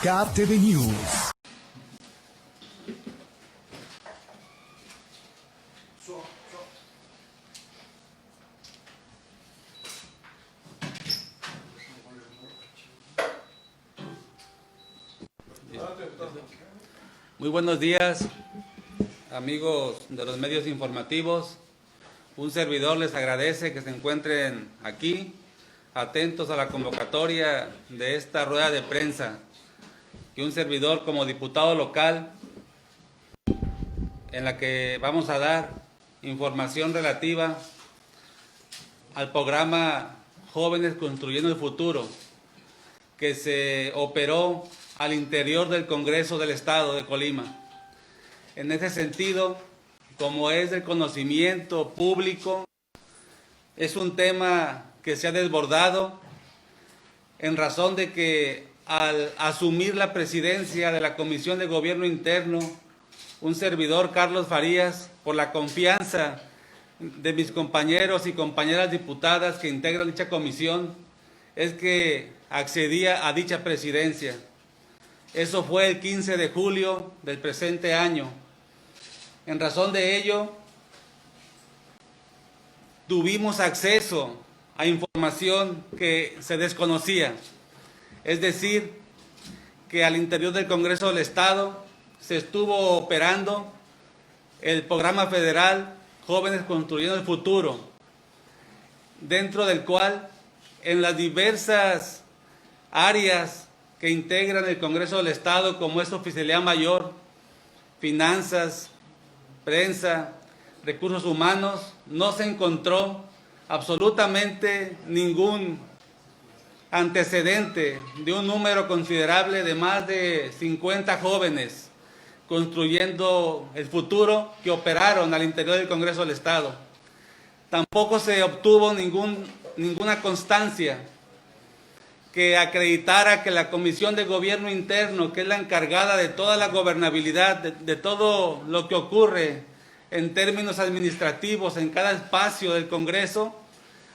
KTV News. Muy buenos días, amigos de los medios informativos. Un servidor les agradece que se encuentren aquí, atentos a la convocatoria de esta rueda de prensa, que un servidor como diputado local, en la que vamos a dar información relativa al programa Jóvenes Construyendo el Futuro, que se operó al interior del Congreso del Estado de Colima. En ese sentido, como es del conocimiento público, es un tema que se ha desbordado en razón de que al asumir la presidencia de la Comisión de Gobierno Interno, un servidor, Carlos Farías, por la confianza de mis compañeros y compañeras diputadas que integran dicha comisión, es que accedía a dicha presidencia. Eso fue el 15 de julio del presente año. En razón de ello, tuvimos acceso a información que se desconocía. Es decir, que al interior del Congreso del Estado se estuvo operando el programa federal Jóvenes Construyendo el Futuro, dentro del cual en las diversas áreas que integran el Congreso del Estado, como es Oficialía Mayor, Finanzas, Prensa, Recursos Humanos, no se encontró absolutamente ningún antecedente de un número considerable de más de 50 jóvenes construyendo el futuro que operaron al interior del Congreso del Estado. Tampoco se obtuvo ninguna constancia que acreditara que la Comisión de Gobierno Interno, que es la encargada de toda la gobernabilidad, de todo lo que ocurre en términos administrativos en cada espacio del Congreso,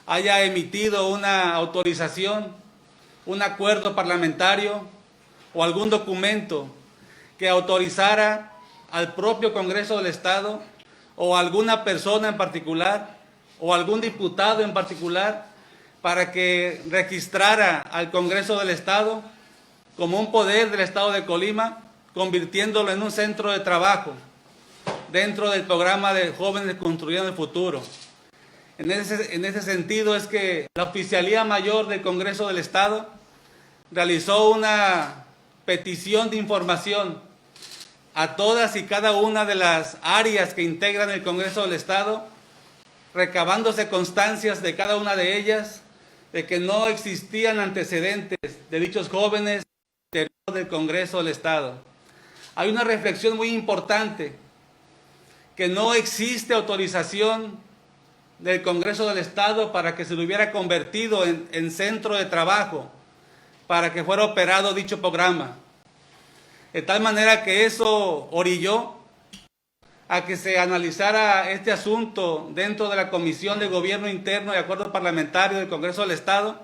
haya emitido una autorización, un acuerdo parlamentario o algún documento que autorizara al propio Congreso del Estado o a alguna persona en particular o algún diputado en particular para que registrara al Congreso del Estado como un poder del Estado de Colima, convirtiéndolo en un centro de trabajo dentro del programa de Jóvenes Construyendo el Futuro. En ese sentido es que la Oficialía Mayor del Congreso del Estado realizó una petición de información a todas y cada una de las áreas que integran el Congreso del Estado, recabándose constancias de cada una de ellas, de que no existían antecedentes de dichos jóvenes del Congreso del Estado. Hay una reflexión muy importante, que no existe autorización del Congreso del Estado para que se lo hubiera convertido en centro de trabajo, para que fuera operado dicho programa. De tal manera que eso orilló a que se analizara este asunto dentro de la Comisión de Gobierno Interno y Acuerdo Parlamentario del Congreso del Estado,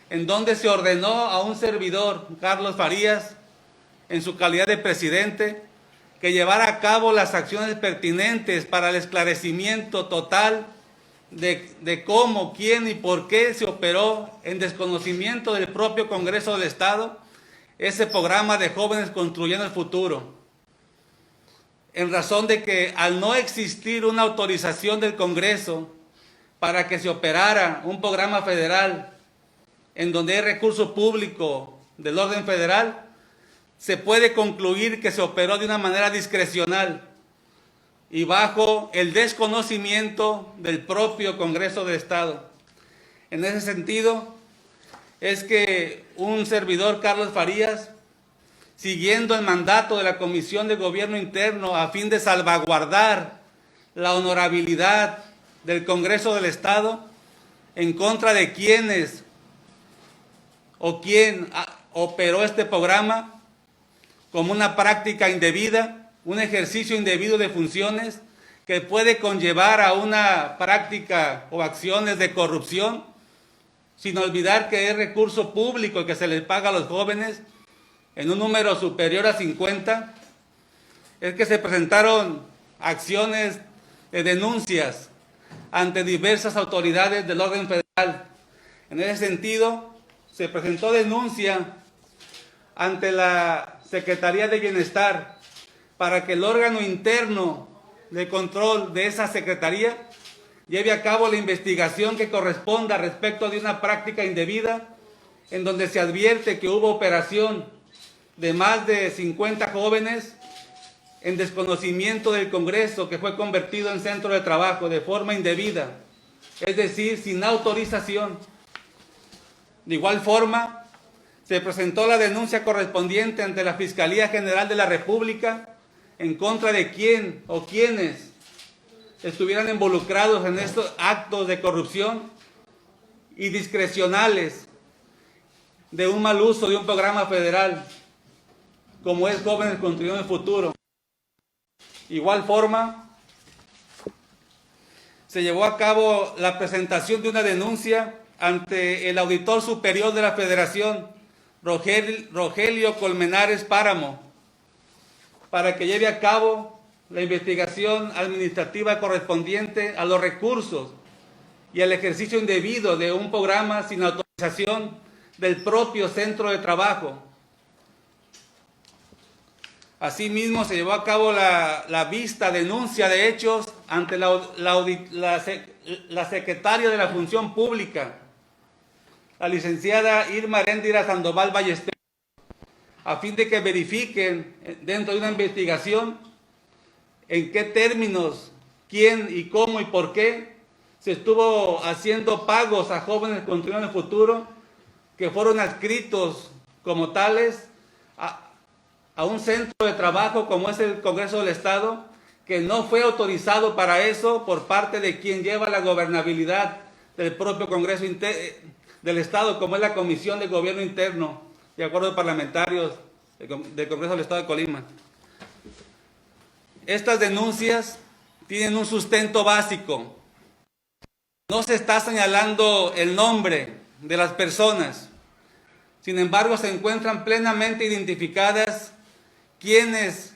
en donde se ordenó a un servidor, Carlos Farías, en su calidad de presidente, que llevara a cabo las acciones pertinentes para el esclarecimiento total de cómo, quién y por qué se operó en desconocimiento del propio Congreso del Estado ese programa de Jóvenes Construyendo el Futuro. En razón de que al no existir una autorización del Congreso para que se operara un programa federal en donde hay recurso público del orden federal, se puede concluir que se operó de una manera discrecional y bajo el desconocimiento del propio Congreso del Estado. En ese sentido, es que un servidor, Carlos Farías, siguiendo el mandato de la Comisión de Gobierno Interno a fin de salvaguardar la honorabilidad del Congreso del Estado, en contra de quienes o quien operó este programa como una práctica indebida, un ejercicio indebido de funciones que puede conllevar a una práctica o acciones de corrupción, sin olvidar que es recurso público que se les paga a los jóvenes. en un número superior a 50, es que se presentaron acciones de denuncias ante diversas autoridades del orden federal. En ese sentido, se presentó denuncia ante la Secretaría de Bienestar para que el órgano interno de control de esa secretaría lleve a cabo la investigación que corresponda respecto de una práctica indebida en donde se advierte que hubo operación de más de 50 jóvenes en desconocimiento del Congreso, que fue convertido en centro de trabajo de forma indebida, es decir, sin autorización. De igual forma, se presentó la denuncia correspondiente ante la Fiscalía General de la República en contra de quien o quienes estuvieran involucrados en estos actos de corrupción y discrecionales de un mal uso de un programa federal, como es Jóvenes Construyendo el Futuro. Igual forma, se llevó a cabo la presentación de una denuncia ante el Auditor Superior de la Federación, Rogelio Colmenares Páramo, para que lleve a cabo la investigación administrativa correspondiente a los recursos y al ejercicio indebido de un programa sin autorización del propio centro de trabajo. Asimismo, se llevó a cabo la vista denuncia de hechos ante la secretaria de la Función Pública, la licenciada Irma Heréndira Sandoval Ballester, a fin de que verifiquen dentro de una investigación en qué términos, quién y cómo y por qué se estuvo haciendo pagos a Jóvenes Construyendo el Futuro que fueron adscritos como tales a un centro de trabajo como es el Congreso del Estado, que no fue autorizado para eso por parte de quien lleva la gobernabilidad del propio Congreso del Estado, como es la Comisión de Gobierno Interno y Acuerdos Parlamentarios del Congreso del Estado de Colima. Estas denuncias tienen un sustento básico. No se está señalando el nombre de las personas. Sin embargo, se encuentran plenamente identificadas quiénes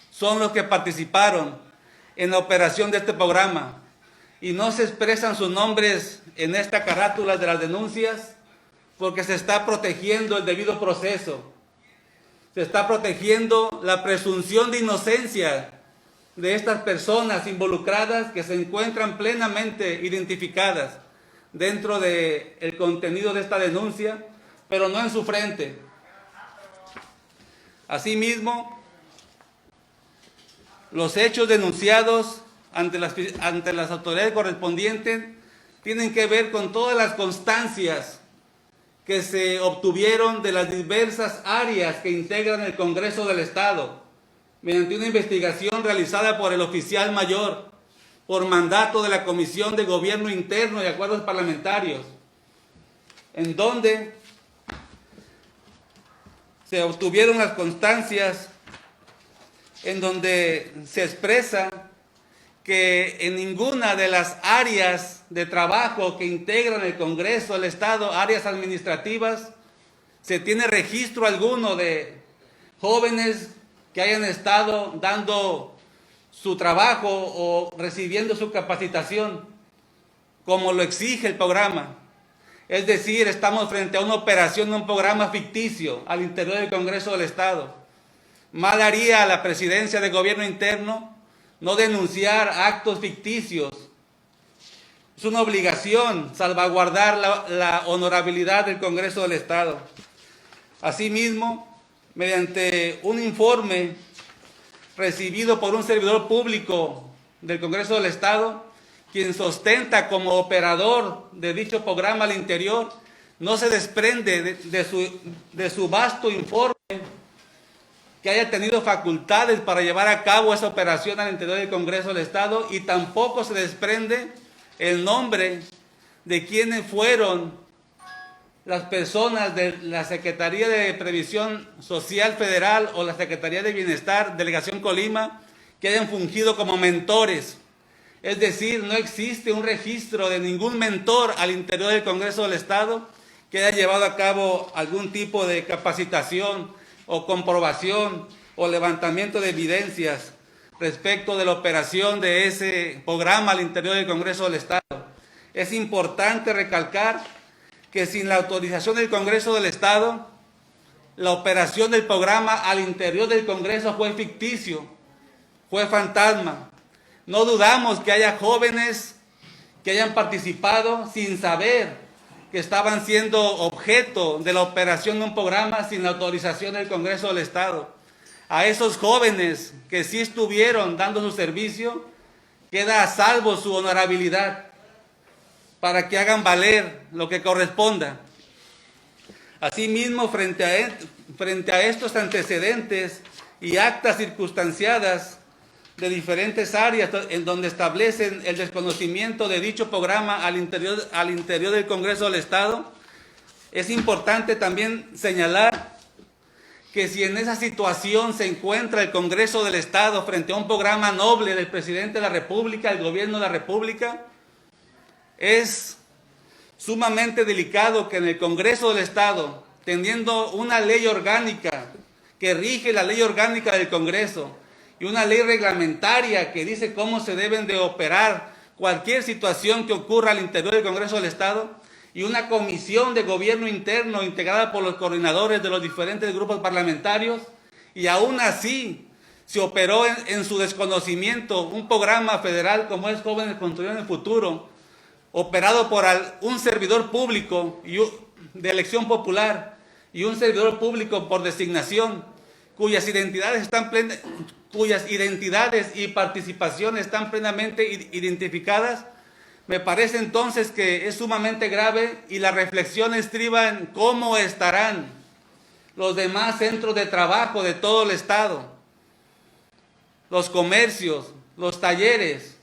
son los que participaron en la operación de este programa, y no se expresan sus nombres en esta carátula de las denuncias porque se está protegiendo el debido proceso, se está protegiendo la presunción de inocencia de estas personas involucradas que se encuentran plenamente identificadas dentro del contenido de esta denuncia, pero no en su frente. Asimismo, los hechos denunciados ante las autoridades correspondientes tienen que ver con todas las constancias que se obtuvieron de las diversas áreas que integran el Congreso del Estado, mediante una investigación realizada por el oficial mayor, por mandato de la Comisión de Gobierno Interno y Acuerdos Parlamentarios, en donde se obtuvieron las constancias en donde se expresa que en ninguna de las áreas de trabajo que integran el Congreso del Estado, áreas administrativas, se tiene registro alguno de jóvenes que hayan estado dando su trabajo o recibiendo su capacitación, como lo exige el programa. Es decir, estamos frente a una operación de un programa ficticio al interior del Congreso del Estado. Mal haría la Presidencia de Gobierno Interno no denunciar actos ficticios. Es una obligación salvaguardar la honorabilidad del Congreso del Estado. Asimismo, mediante un informe recibido por un servidor público del Congreso del Estado, quien sostenta como operador de dicho programa al interior, no se desprende de su vasto informe que haya tenido facultades para llevar a cabo esa operación al interior del Congreso del Estado, y tampoco se desprende el nombre de quienes fueron las personas de la Secretaría de Previsión Social Federal o la Secretaría de Bienestar, Delegación Colima, que hayan fungido como mentores. Es decir, no existe un registro de ningún mentor al interior del Congreso del Estado que haya llevado a cabo algún tipo de capacitación o comprobación o levantamiento de evidencias respecto de la operación de ese programa al interior del Congreso del Estado. Es importante recalcar que sin la autorización del Congreso del Estado, la operación del programa al interior del Congreso fue ficticio, fue fantasma. No dudamos que haya jóvenes que hayan participado sin saber que estaban siendo objeto de la operación de un programa sin la autorización del Congreso del Estado. A esos jóvenes que sí estuvieron dando su servicio, queda a salvo su honorabilidad para que hagan valer lo que corresponda. Asimismo, frente a estos antecedentes y actas circunstanciadas de diferentes áreas en donde establecen el desconocimiento de dicho programa al interior del Congreso del Estado, es importante también señalar que si en esa situación se encuentra el Congreso del Estado frente a un programa noble del presidente de la República, el gobierno de la República, es sumamente delicado que en el Congreso del Estado, teniendo una ley orgánica que rige la ley orgánica del Congreso y una ley reglamentaria que dice cómo se deben de operar cualquier situación que ocurra al interior del Congreso del Estado, y una comisión de gobierno interno integrada por los coordinadores de los diferentes grupos parlamentarios, y aún así se operó en su desconocimiento un programa federal como es Jóvenes Construyendo el Futuro, operado por un servidor público de elección popular y un servidor público por designación, cuyas identidades y participación están plenamente identificadas. Me parece entonces que es sumamente grave, y la reflexión estriba en cómo estarán los demás centros de trabajo de todo el Estado, los comercios, los talleres.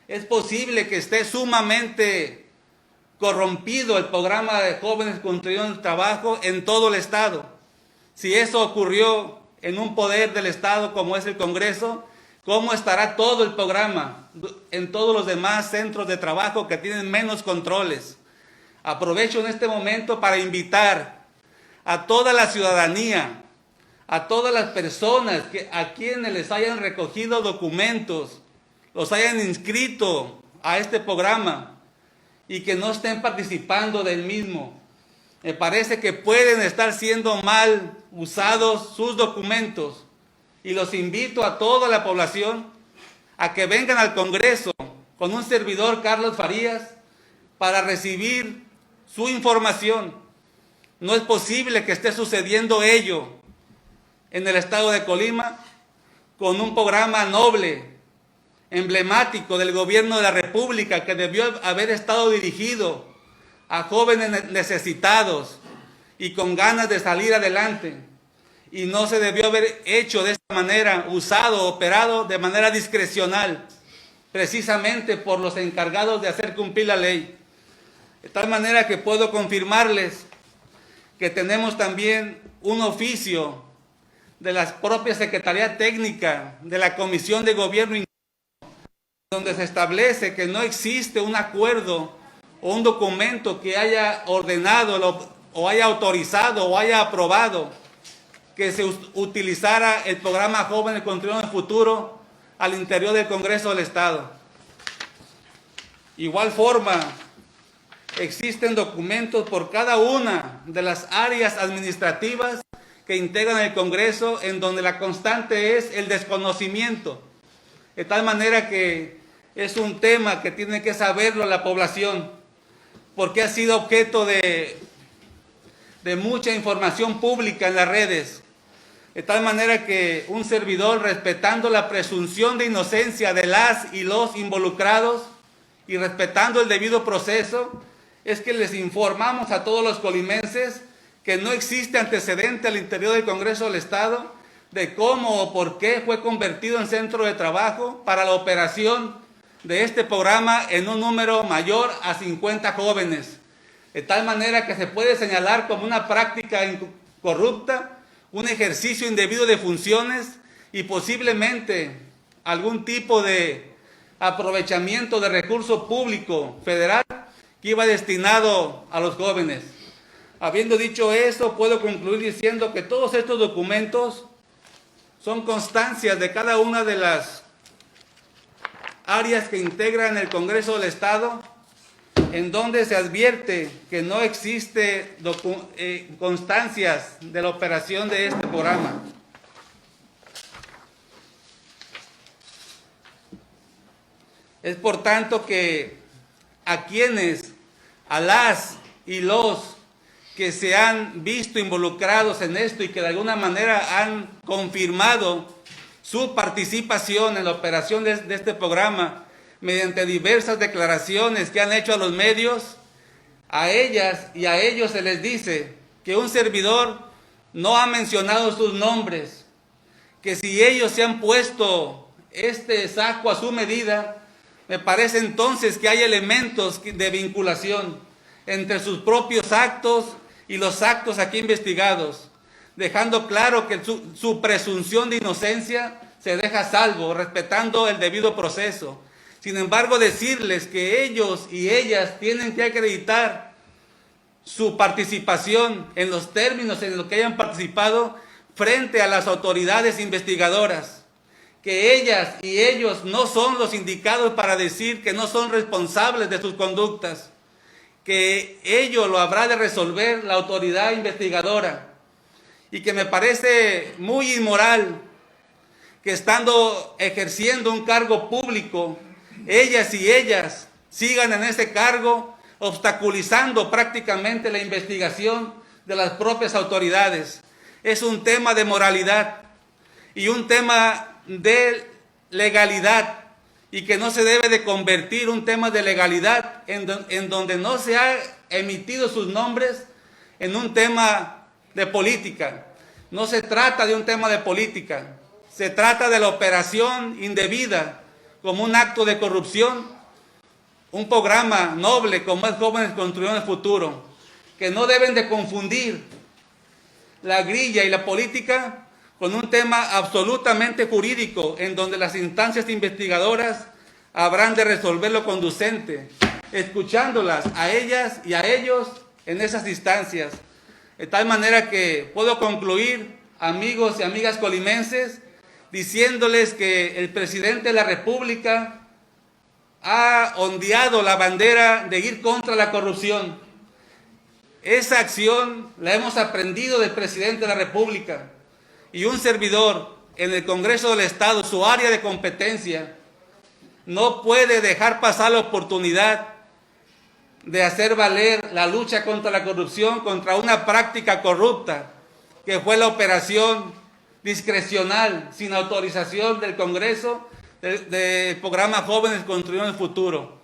Es posible que esté sumamente corrompido el programa de Jóvenes Construyendo el Trabajo en todo el Estado. Si eso ocurrió en un poder del Estado como es el Congreso, ¿cómo estará todo el programa en todos los demás centros de trabajo que tienen menos controles? Aprovecho en este momento para invitar a toda la ciudadanía, a todas las personas a quienes les hayan recogido documentos, los hayan inscrito a este programa y que no estén participando del mismo. Me parece que pueden estar siendo mal usados sus documentos. Y los invito a toda la población a que vengan al Congreso con un servidor, Carlos Farías, para recibir su información. No es posible que esté sucediendo ello en el estado de Colima con un programa noble, emblemático del gobierno de la República, que debió haber estado dirigido a jóvenes necesitados y con ganas de salir adelante. Y no se debió haber hecho de esta manera, usado, operado de manera discrecional, precisamente por los encargados de hacer cumplir la ley. De tal manera que puedo confirmarles que tenemos también un oficio de la propia Secretaría Técnica de la Comisión de Gobierno Interno, donde se establece que no existe un acuerdo o un documento que haya ordenado o haya autorizado o haya aprobado que se utilizara el programa Jóvenes Construyendo el Futuro al interior del Congreso del Estado. Igual forma, existen documentos por cada una de las áreas administrativas que integran el Congreso, en donde la constante es el desconocimiento, de tal manera que es un tema que tiene que saberlo la población, porque ha sido objeto de mucha información pública en las redes. De tal manera que un servidor, respetando la presunción de inocencia de las y los involucrados y respetando el debido proceso, es que les informamos a todos los colimenses que no existe antecedente al interior del Congreso del Estado de cómo o por qué fue convertido en centro de trabajo para la operación de este programa en un número mayor a 50 jóvenes. De tal manera que se puede señalar como una práctica corrupta, un ejercicio indebido de funciones y posiblemente algún tipo de aprovechamiento de recurso público federal que iba destinado a los jóvenes. Habiendo dicho eso, puedo concluir diciendo que todos estos documentos son constancias de cada una de las áreas que integran el Congreso del Estado, en donde se advierte que no existe constancias de la operación de este programa. Es por tanto que a las y los que se han visto involucrados en esto y que de alguna manera han confirmado su participación en la operación de este programa mediante diversas declaraciones que han hecho a los medios, a ellas y a ellos se les dice que un servidor no ha mencionado sus nombres, que si ellos se han puesto este saco a su medida, me parece entonces que hay elementos de vinculación entre sus propios actos y los actos aquí investigados, dejando claro que su presunción de inocencia se deja a salvo, respetando el debido proceso. Sin embargo, decirles que ellos y ellas tienen que acreditar su participación en los términos en los que hayan participado frente a las autoridades investigadoras, que ellas y ellos no son los indicados para decir que no son responsables de sus conductas, que ello lo habrá de resolver la autoridad investigadora, y que me parece muy inmoral que estando ejerciendo un cargo público, ellas y ellas sigan en ese cargo obstaculizando prácticamente la investigación de las propias autoridades. Es un tema de moralidad y un tema de legalidad, y que no se debe de convertir un tema de legalidad en donde no se ha emitido sus nombres en un tema de política. No se trata de un tema de política, se trata de la operación indebida como un acto de corrupción, un programa noble como es Jóvenes Construyendo el Futuro, que no deben de confundir la grilla y la política con un tema absolutamente jurídico, en donde las instancias investigadoras habrán de resolver lo conducente, escuchándolas a ellas y a ellos en esas instancias. De tal manera que puedo concluir, amigos y amigas colimenses, diciéndoles que el presidente de la República ha ondeado la bandera de ir contra la corrupción. Esa acción la hemos aprendido del presidente de la República. Y un servidor en el Congreso del Estado, su área de competencia, no puede dejar pasar la oportunidad de hacer valer la lucha contra la corrupción, contra una práctica corrupta, que fue la operación discrecional, sin autorización del Congreso, del programa Jóvenes Construyendo el Futuro.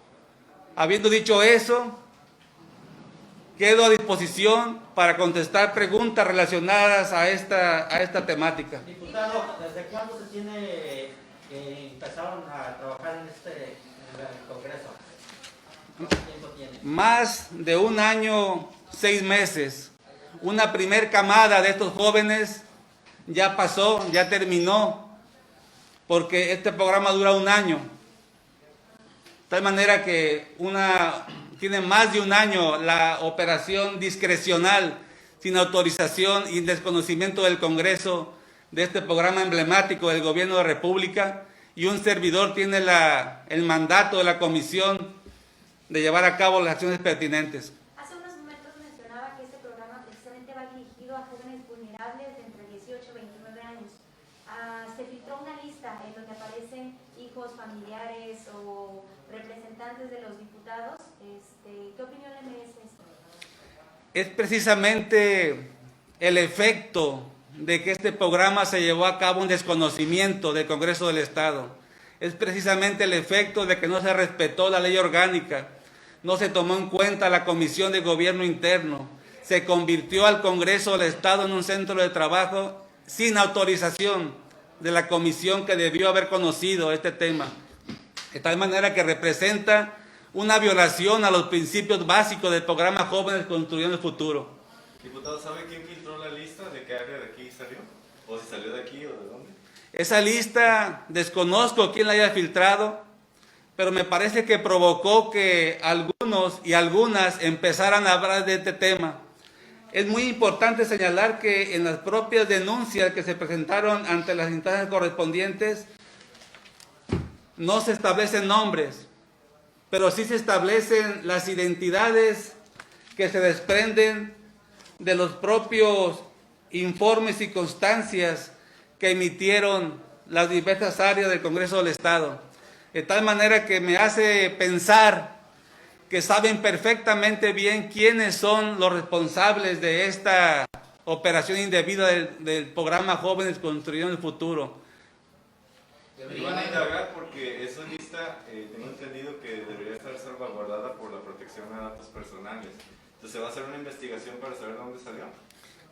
Habiendo dicho eso, quedo a disposición para contestar preguntas relacionadas a esta temática. Diputado, ¿desde cuándo se tiene que empezaron a trabajar en el Congreso? ¿Cuánto tiempo tiene? Más de 1 año, 6 meses. Una primer camada de estos jóvenes ya pasó, ya terminó, porque este programa dura 1 año. De tal manera que tiene más de 1 año la operación discrecional, sin autorización y desconocimiento del Congreso, de este programa emblemático del Gobierno de la República, y un servidor tiene el mandato de la Comisión de llevar a cabo las acciones pertinentes. Hace unos momentos mencionaba que este programa precisamente va dirigido a jóvenes vulnerables de entre 18 y 29 años. Se filtró una lista en donde aparecen hijos, familiares o representantes de los diputados. ¿Qué opinión le merece esto? Es precisamente el efecto de que este programa se llevó a cabo en desconocimiento del Congreso del Estado. Es precisamente el efecto de que no se respetó la ley orgánica, no se tomó en cuenta la Comisión de Gobierno Interno, se convirtió al Congreso del Estado en un centro de trabajo sin autorización de la comisión que debió haber conocido este tema, de tal manera que representa una violación a los principios básicos del programa Jóvenes Construyendo el Futuro. Diputado, ¿sabe quién filtró la lista? ¿De qué área de aquí salió? ¿O si salió de aquí o de dónde? Esa lista, desconozco quién la haya filtrado, pero me parece que provocó que algunos y algunas empezaran a hablar de este tema. Es muy importante señalar que en las propias denuncias que se presentaron ante las instancias correspondientes no se establecen nombres, pero sí se establecen las identidades que se desprenden de los propios informes y constancias que emitieron las diversas áreas del Congreso del Estado. De tal manera que me hace pensar que saben perfectamente bien quiénes son los responsables de esta operación indebida del programa Jóvenes Construyendo el Futuro. Y van a indagar porque esa lista, tengo entendido que debería estar salvaguardada por la protección a datos personales. Entonces, ¿se va a hacer una investigación para saber dónde salió?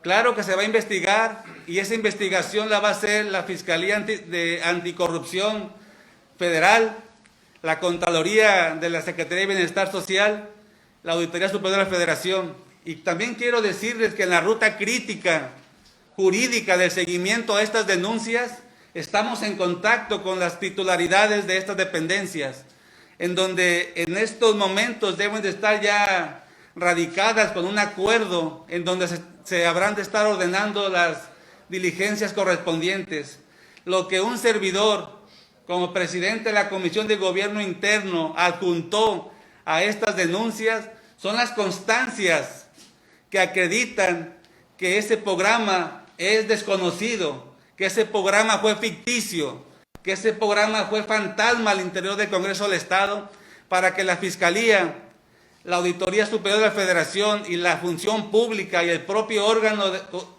Claro que se va a investigar, y esa investigación la va a hacer la Fiscalía Anticorrupción Federal, la Contraloría de la Secretaría de Bienestar Social, la Auditoría Superior de la Federación. Y también quiero decirles que en la ruta crítica jurídica del seguimiento a estas denuncias, estamos en contacto con las titularidades de estas dependencias, en donde en estos momentos deben de estar ya radicadas con un acuerdo en donde se habrán de estar ordenando las diligencias correspondientes. Lo que un servidor, como presidente de la Comisión de Gobierno Interno, adjuntó a estas denuncias son las constancias que acreditan que ese programa es desconocido, que ese programa fue ficticio, que ese programa fue fantasma al interior del Congreso del Estado, para que la Fiscalía, la Auditoría Superior de la Federación y la Función Pública y el propio órgano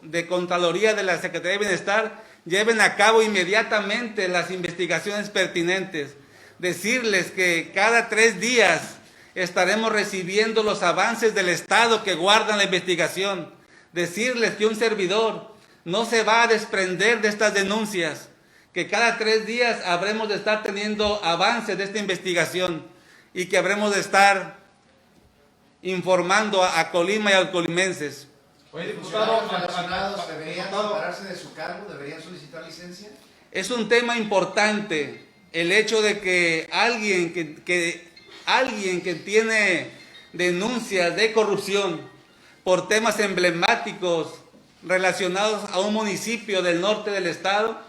de Contraloría de la Secretaría de Bienestar lleven a cabo inmediatamente las investigaciones pertinentes. Decirles que cada 3 días estaremos recibiendo los avances del Estado que guardan la investigación. Decirles que un servidor no se va a desprender de estas denuncias, que cada 3 días habremos de estar teniendo avances de esta investigación y que habremos de estar informando a Colima y a los colimenses. Oye, diputado, relacionados deberían separarse de su cargo, deberían solicitar licencia. Es un tema importante el hecho de que alguien que tiene denuncias de corrupción por temas emblemáticos relacionados a un municipio del norte del estado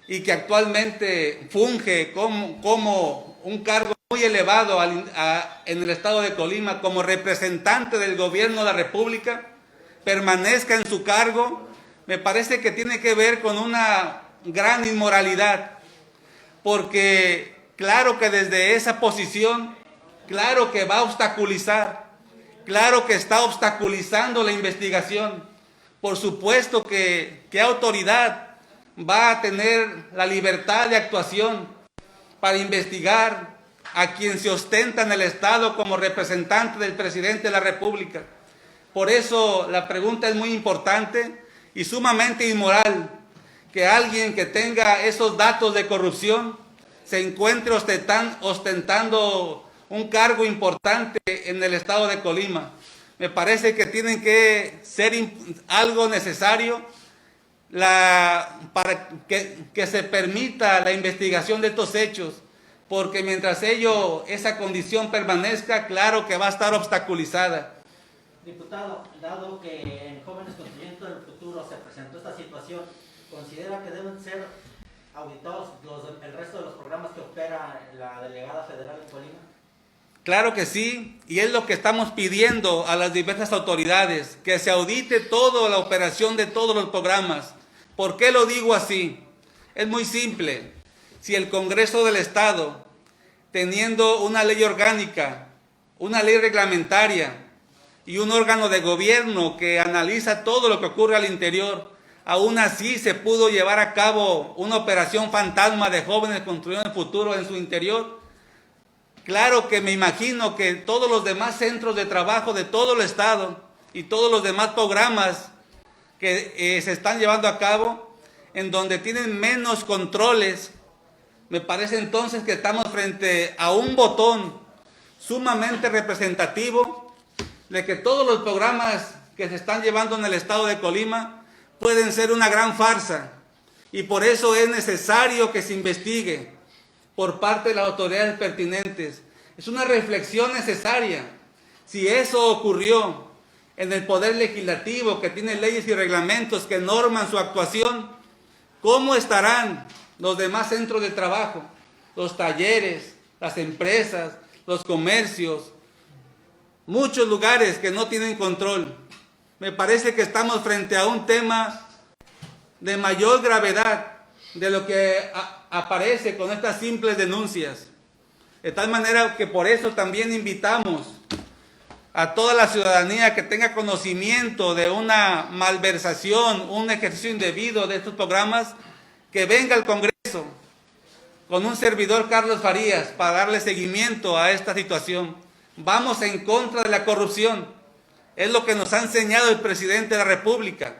y que actualmente funge como un cargo muy elevado en el estado de Colima como representante del gobierno de la República, permanezca en su cargo, me parece que tiene que ver con una gran inmoralidad, porque claro que desde esa posición, claro que va a obstaculizar, claro que está obstaculizando la investigación. Por supuesto que ¿qué autoridad va a tener la libertad de actuación para investigar a quien se ostenta en el Estado como representante del presidente de la República? Por eso la pregunta es muy importante y sumamente inmoral que alguien que tenga esos datos de corrupción se encuentre ostentando un cargo importante en el estado de Colima. Me parece que tienen que ser algo necesario para que se permita la investigación de estos hechos, porque mientras esa condición permanezca, claro que va a estar obstaculizada. Diputado, dado que en Jóvenes Construyendo el Futuro se presentó esta situación, ¿considera que deben ser auditados el resto de los programas que opera la delegada federal en Colima? Claro que sí, y es lo que estamos pidiendo a las diversas autoridades, que se audite toda la operación de todos los programas. ¿Por qué lo digo así? Es muy simple. Si el Congreso del Estado, teniendo una ley orgánica, una ley reglamentaria y un órgano de gobierno que analiza todo lo que ocurre al interior, aún así se pudo llevar a cabo una operación fantasma de Jóvenes Construyendo el Futuro en su interior, claro que me imagino que todos los demás centros de trabajo de todo el Estado y todos los demás programas que se están llevando a cabo, en donde tienen menos controles, me parece entonces que estamos frente a un botón sumamente representativo de que todos los programas que se están llevando en el estado de Colima pueden ser una gran farsa, y por eso es necesario que se investigue por parte de las autoridades pertinentes. Es una reflexión necesaria. Si eso ocurrió en el poder legislativo, que tiene leyes y reglamentos que norman su actuación, ¿cómo estarán los demás centros de trabajo, los talleres, las empresas, los comercios, muchos lugares que no tienen control? Me parece que estamos frente a un tema de mayor gravedad de lo que aparece con estas simples denuncias. De tal manera que por eso también invitamos a toda la ciudadanía que tenga conocimiento de una malversación, un ejercicio indebido de estos programas, que venga al Congreso con un servidor, Carlos Farías, para darle seguimiento a esta situación. Vamos en contra de la corrupción, es lo que nos ha enseñado el presidente de la República,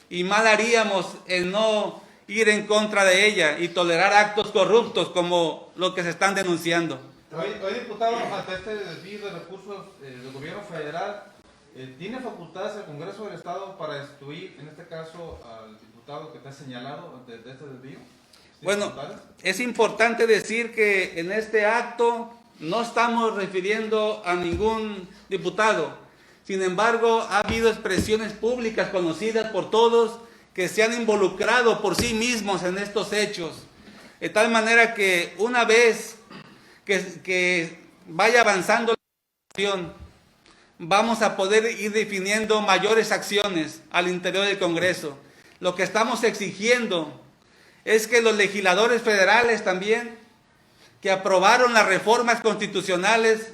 y mal haríamos en no ir en contra de ella y tolerar actos corruptos como los que se están denunciando. Hoy diputado, ante este desvío de recursos del gobierno federal, ¿tiene facultades el Congreso del Estado para destituir, en este caso, al diputado que está señalado de este desvío? Bueno, es importante decir que en este acto no estamos refiriendo a ningún diputado. Sin embargo, ha habido expresiones públicas conocidas por todos que se han involucrado por sí mismos en estos hechos. De tal manera que una vez que vaya avanzando la situación, vamos a poder ir definiendo mayores acciones al interior del Congreso. Lo que estamos exigiendo es que los legisladores federales también, que aprobaron las reformas constitucionales,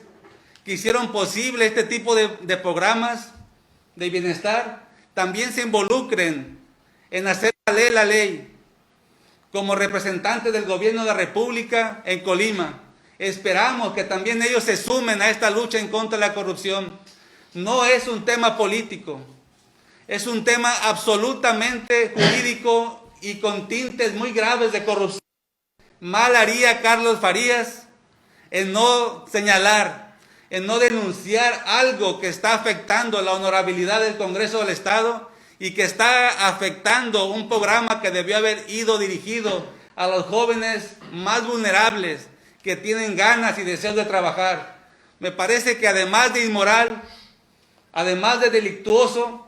que hicieron posible este tipo de programas de bienestar, también se involucren en hacer valer la ley como representantes del gobierno de la República en Colima. Esperamos que también ellos se sumen a esta lucha en contra de la corrupción. No es un tema político, es un tema absolutamente jurídico y con tintes muy graves de corrupción. Mal haría Carlos Farías en no señalar, en no denunciar algo que está afectando la honorabilidad del Congreso del Estado y que está afectando un programa que debió haber ido dirigido a los jóvenes más vulnerables que tienen ganas y deseos de trabajar. Me parece que además de inmoral, además de delictuoso,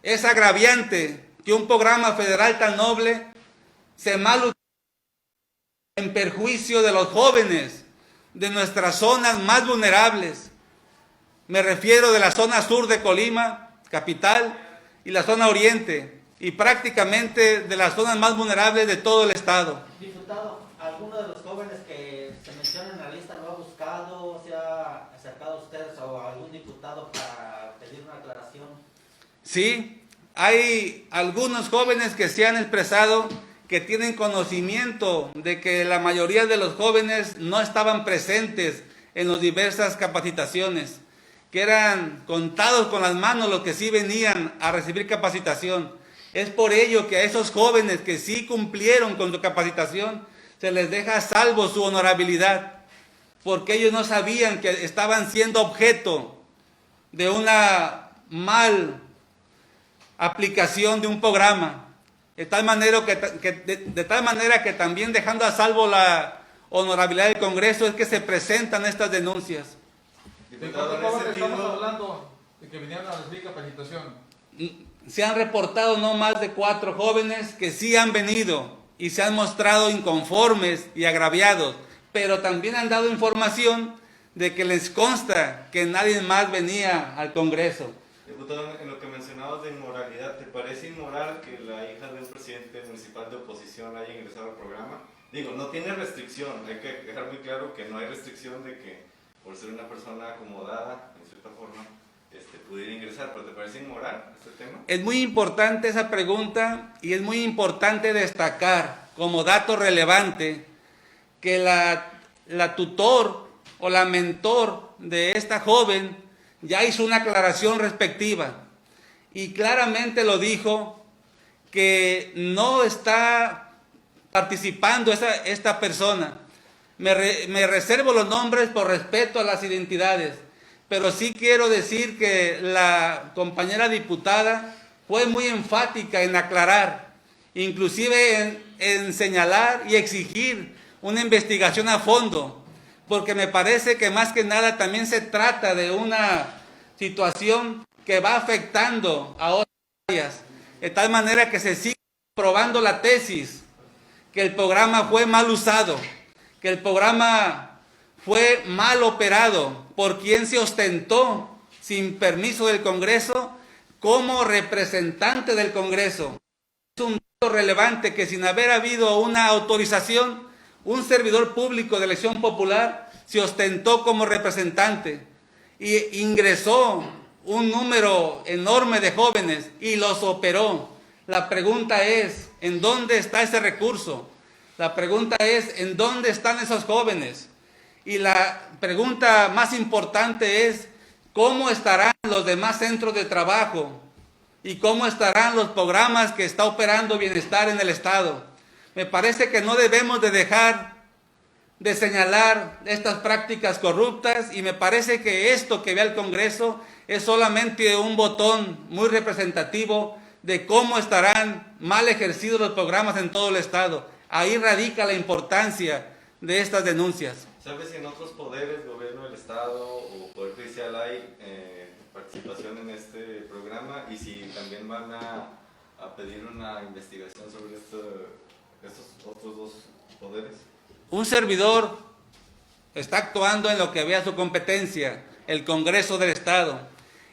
es agraviante que un programa federal tan noble se mal utilice en perjuicio de los jóvenes de nuestras zonas más vulnerables. Me refiero de la zona sur de Colima, capital, y la zona oriente, y prácticamente de las zonas más vulnerables de todo el estado. Diputado, ¿alguno de los jóvenes que se menciona en la lista lo ha buscado, se ha acercado a ustedes o a algún diputado para pedir una aclaración? Sí, hay algunos jóvenes que se han expresado que tienen conocimiento de que la mayoría de los jóvenes no estaban presentes en las diversas capacitaciones, que eran contados con las manos los que sí venían a recibir capacitación. Es por ello que a esos jóvenes que sí cumplieron con su capacitación se les deja a salvo su honorabilidad, porque ellos no sabían que estaban siendo objeto de una mal aplicación de un programa. De tal manera que también dejando a salvo la honorabilidad del Congreso es que se presentan estas denuncias. ¿De cuántos jóvenes estamos hablando de que vinieron a recibir capacitación? Se han reportado no más de 4 jóvenes que sí han venido y se han mostrado inconformes y agraviados, pero también han dado información de que les consta que nadie más venía al Congreso. Diputado, en lo que mencionabas de inmoralidad, ¿te parece inmoral que la hija de un presidente municipal de oposición haya ingresado al programa? Digo, no tiene restricción, hay que dejar muy claro que no hay restricción de que por ser una persona acomodada, en cierta forma, pudiera ingresar, pero ¿te parece inmoral este tema? Es muy importante esa pregunta y es muy importante destacar como dato relevante que la tutor o la mentor de esta joven ya hizo una aclaración respectiva y claramente lo dijo que no está participando esta persona. Me reservo los nombres por respeto a las identidades, pero sí quiero decir que la compañera diputada fue muy enfática en aclarar, inclusive en señalar y exigir una investigación a fondo, porque me parece que más que nada también se trata de una situación que va afectando a otras áreas, de tal manera que se sigue probando la tesis que el programa fue mal usado, que el programa fue mal operado por quien se ostentó sin permiso del Congreso como representante del Congreso. Es un dato relevante que sin haber habido una autorización, un servidor público de elección popular se ostentó como representante y ingresó un número enorme de jóvenes y los operó. La pregunta es, ¿en dónde está ese recurso? La pregunta es, ¿en dónde están esos jóvenes? Y la pregunta más importante es, ¿cómo estarán los demás centros de trabajo? ¿Y cómo estarán los programas que está operando Bienestar en el Estado? Me parece que no debemos de dejar de señalar estas prácticas corruptas y me parece que esto que ve al Congreso es solamente un botón muy representativo de cómo estarán mal ejercidos los programas en todo el Estado. Ahí radica la importancia de estas denuncias. ¿Sabes si en otros poderes, gobierno del Estado o Poder Judicial hay participación en este programa y si también van a pedir una investigación sobre estos otros dos poderes? Un servidor está actuando en lo que vea su competencia, el Congreso del Estado,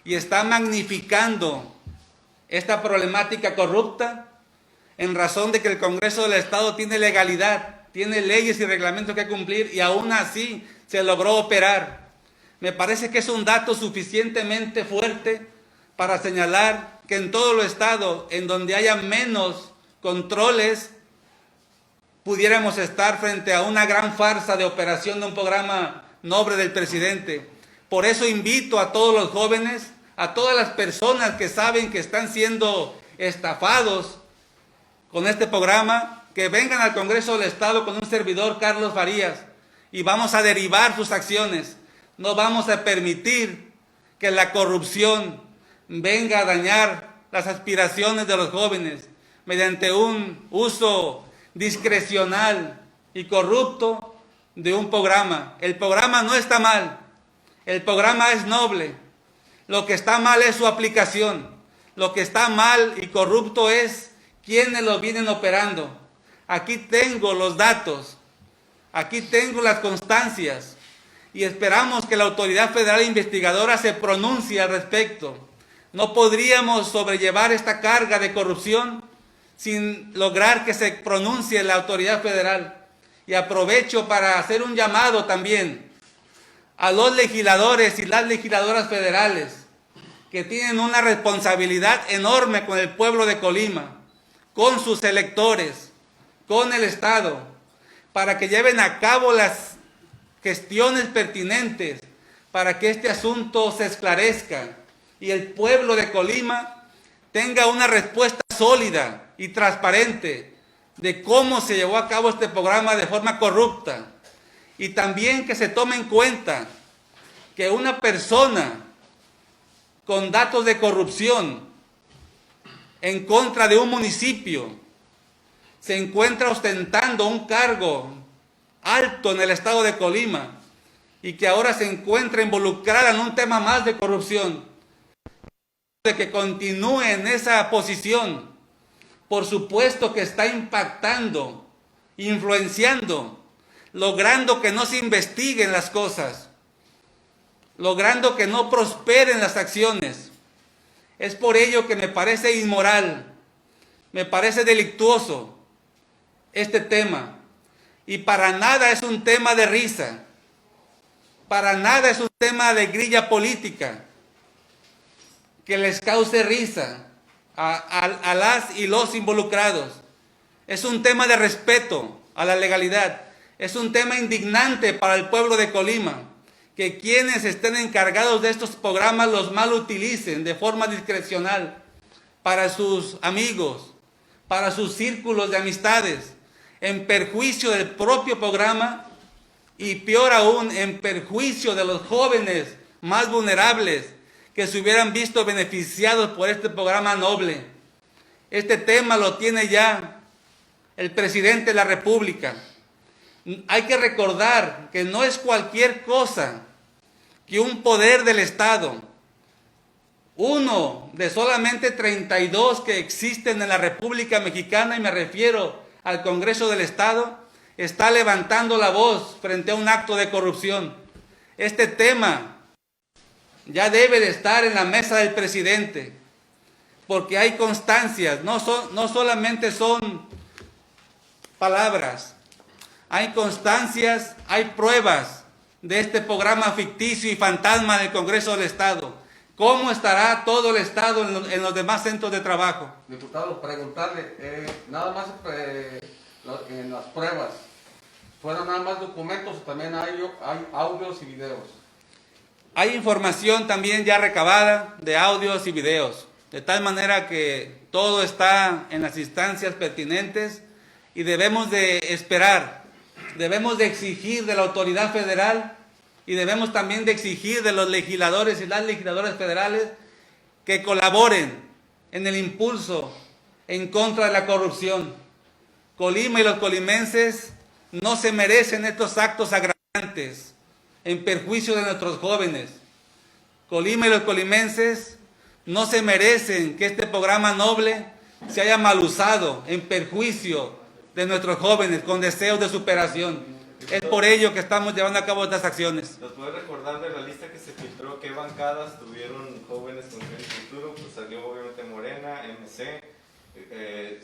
y está magnificando esta problemática corrupta en razón de que el Congreso del Estado tiene legalidad, tiene leyes y reglamentos que cumplir y aún así se logró operar. Me parece que es un dato suficientemente fuerte para señalar que en todo el Estado, en donde haya menos controles, pudiéramos estar frente a una gran farsa de operación de un programa noble del presidente. Por eso invito a todos los jóvenes, a todas las personas que saben que están siendo estafados con este programa, que vengan al Congreso del Estado con un servidor, Carlos Farías, y vamos a derivar sus acciones. No vamos a permitir que la corrupción venga a dañar las aspiraciones de los jóvenes mediante un uso discrecional y corrupto de un programa. El programa no está mal, el programa es noble. Lo que está mal es su aplicación. Lo que está mal y corrupto es quienes lo vienen operando. Aquí tengo los datos, aquí tengo las constancias y esperamos que la autoridad federal investigadora se pronuncie al respecto. No podríamos sobrellevar esta carga de corrupción sin lograr que se pronuncie la autoridad federal. Y aprovecho para hacer un llamado también a los legisladores y las legisladoras federales que tienen una responsabilidad enorme con el pueblo de Colima, con sus electores, con el Estado, para que lleven a cabo las gestiones pertinentes para que este asunto se esclarezca y el pueblo de Colima tenga una respuesta sólida y transparente de cómo se llevó a cabo este programa de forma corrupta. Y también que se tome en cuenta que una persona con datos de corrupción en contra de un municipio se encuentra ostentando un cargo alto en el estado de Colima y que ahora se encuentra involucrada en un tema más de corrupción, de que continúe en esa posición, por supuesto que está impactando, influenciando, logrando que no se investiguen las cosas, logrando que no prosperen las acciones. Es por ello que me parece inmoral, me parece delictuoso este tema. Y para nada es un tema de risa, para nada es un tema de grilla política que les cause risa a las y los involucrados. Es un tema de respeto a la legalidad, es un tema indignante para el pueblo de Colima, que quienes estén encargados de estos programas los mal utilicen de forma discrecional para sus amigos, para sus círculos de amistades, en perjuicio del propio programa y peor aún, en perjuicio de los jóvenes más vulnerables que se hubieran visto beneficiados por este programa noble. Este tema lo tiene ya el presidente de la República. Hay que recordar que no es cualquier cosa que un poder del Estado uno de solamente 32 que existen en la República Mexicana, y me refiero al Congreso del Estado, está levantando la voz frente a un acto de corrupción. Este tema ya debe de estar en la mesa del presidente, porque hay constancias, no solamente son palabras, hay constancias, hay pruebas de este programa ficticio y fantasma del Congreso del Estado. ¿Cómo estará todo el Estado en los demás centros de trabajo? Diputado, preguntarle, nada más en las pruebas, ¿fueron nada más documentos o también hay audios y videos? Hay información también ya recabada de audios y videos, de tal manera que todo está en las instancias pertinentes y debemos de esperar, debemos de exigir de la autoridad federal y debemos también de exigir de los legisladores y las legisladoras federales que colaboren en el impulso en contra de la corrupción. Colima y los colimenses no se merecen estos actos agravantes en perjuicio de nuestros jóvenes. Colima y los colimenses no se merecen que este programa noble se haya mal usado en perjuicio de nuestros jóvenes con deseos de superación. Es por ello que estamos llevando a cabo estas acciones. ¿Nos puede recordar de la lista que se filtró qué bancadas tuvieron jóvenes con el futuro? Pues salió obviamente Morena, MC,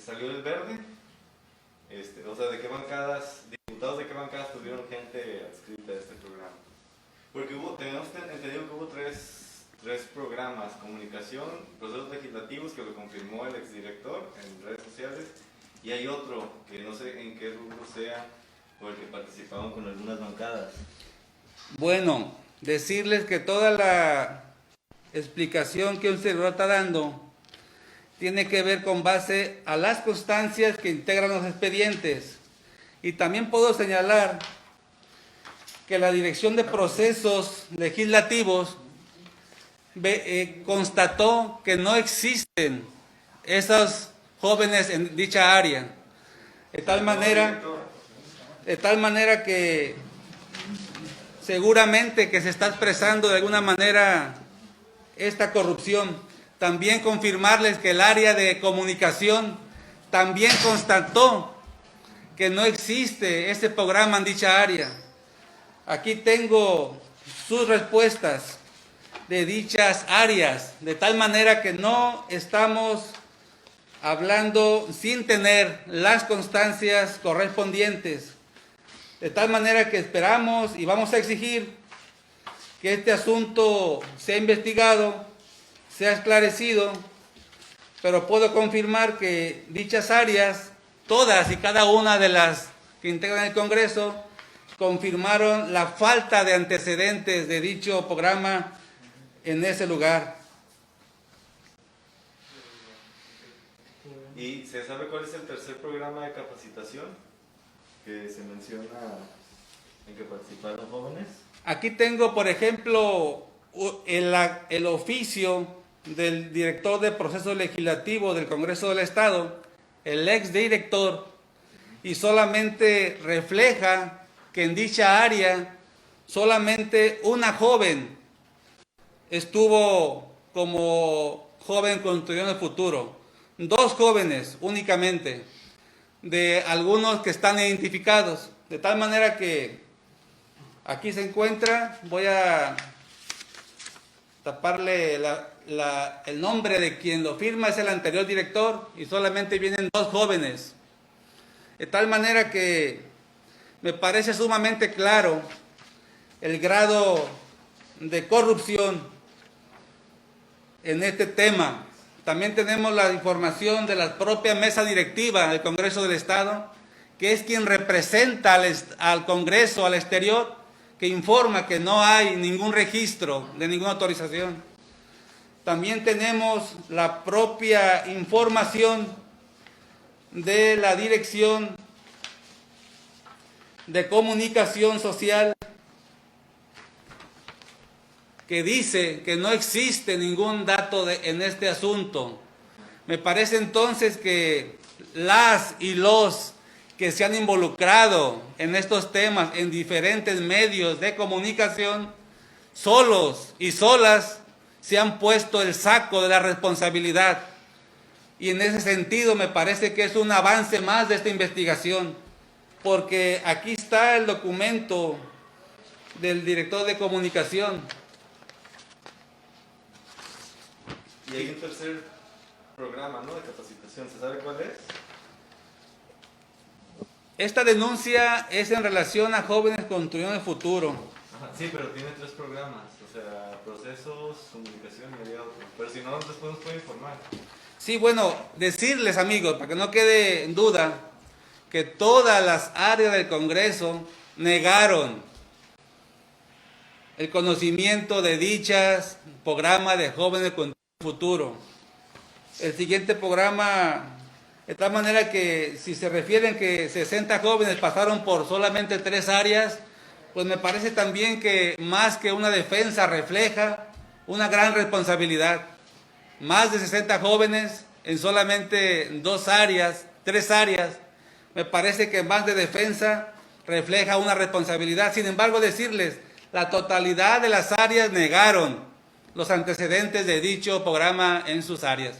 salió el Verde. O sea, ¿de qué bancadas, diputados de qué bancadas tuvieron gente adscrita a este programa? Porque tenemos entendido que hubo tres programas: comunicación, procesos legislativos, que lo confirmó el exdirector en redes sociales, y hay otro que no sé en qué rubro sea, por el que participaban con algunas bancadas. Bueno, decirles que toda la explicación que un servidor está dando tiene que ver con base a las constancias que integran los expedientes. Y también puedo señalar que la Dirección de Procesos Legislativos constató que no existen esos jóvenes en dicha área. De tal manera que seguramente que se está expresando de alguna manera esta corrupción. También confirmarles que el área de comunicación también constató que no existe ese programa en dicha área. Aquí tengo sus respuestas de dichas áreas, de tal manera que no estamos hablando sin tener las constancias correspondientes. De tal manera que esperamos y vamos a exigir que este asunto sea investigado, sea esclarecido, pero puedo confirmar que dichas áreas, todas y cada una de las que integran el Congreso, confirmaron la falta de antecedentes de dicho programa en ese lugar. ¿Y se sabe cuál es el tercer programa de capacitación que se menciona en que participaron jóvenes? Aquí tengo, por ejemplo, el oficio del director de proceso legislativo del Congreso del Estado, el exdirector, y solamente refleja que en dicha área solamente una joven estuvo como joven construyendo el futuro. 2 jóvenes únicamente, de algunos que están identificados, de tal manera que aquí se encuentra, voy a taparle el nombre de quien lo firma, es el anterior director, y solamente vienen 2 jóvenes. De tal manera que me parece sumamente claro el grado de corrupción en este tema. También tenemos la información de la propia mesa directiva del Congreso del Estado, que es quien representa al Congreso al exterior, que informa que no hay ningún registro de ninguna autorización. También tenemos la propia información de la Dirección de Comunicación Social, que dice que no existe ningún dato en este asunto. Me parece entonces que las y los que se han involucrado en estos temas en diferentes medios de comunicación, solos y solas, se han puesto el saco de la responsabilidad. Y en ese sentido me parece que es un avance más de esta investigación, porque aquí está el documento del director de comunicación. Y hay un tercer programa, ¿no?, de capacitación. ¿Se sabe cuál es? Esta denuncia es en relación a jóvenes construyendo el futuro. Ajá, sí, pero tiene 3 programas, o sea, procesos, comunicación y había otro. Pero si no, después nos puede informar. Sí, bueno, decirles, amigos, para que no quede en duda, que todas las áreas del Congreso negaron el conocimiento de dichas programas de jóvenes con futuro. El siguiente programa, de tal manera que si se refieren que 60 jóvenes pasaron por solamente 3 áreas, pues me parece también que más que una defensa refleja una gran responsabilidad. Más de 60 jóvenes en solamente 2 áreas, 3 áreas, me parece que más de defensa refleja una responsabilidad. Sin embargo, decirles, la totalidad de las áreas negaron los antecedentes de dicho programa en sus áreas.